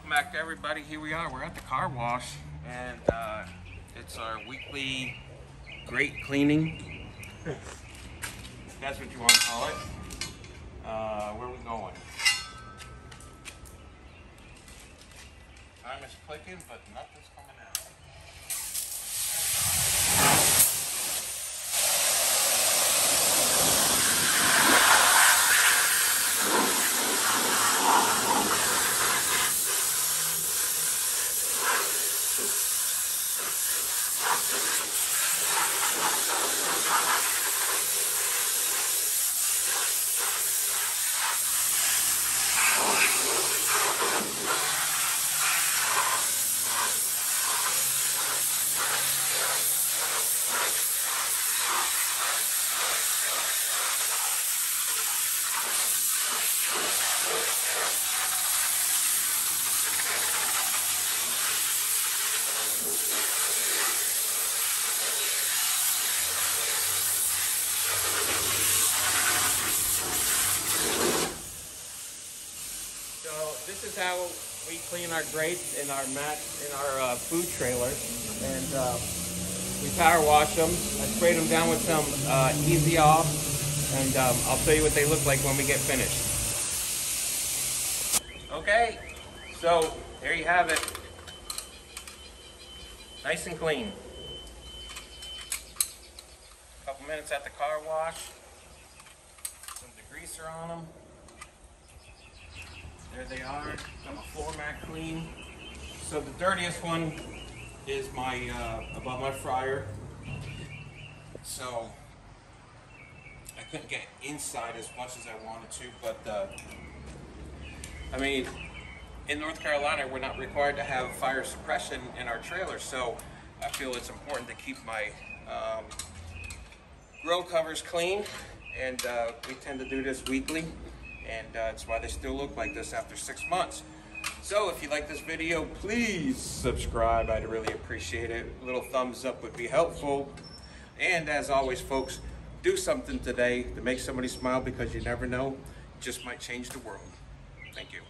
Welcome back to everybody. Here we are. We're at the car wash, and it's our weekly great cleaning. That's what you want to call it. Where are we going? Time is clicking, but nothing's coming out. This is how we clean our grates and our mats in our food trailer, and we power wash them. I sprayed them down with some Easy Off, and I'll show you what they look like when we get finished. Okay, so there you have it. Nice and clean. A couple minutes at the car wash. Some degreaser on them. There they are. Got my floor mat clean. So the dirtiest one is my above my fryer. So I couldn't get inside as much as I wanted to, but I mean, in North Carolina, we're not required to have fire suppression in our trailer, so I feel it's important to keep my grill covers clean, and we tend to do this weekly. And that's why they still look like this after 6 months. So if you like this video, please subscribe. I'd really appreciate it. A little thumbs up would be helpful. And as always, folks, do something today to make somebody smile, because you never know, it just might change the world. Thank you.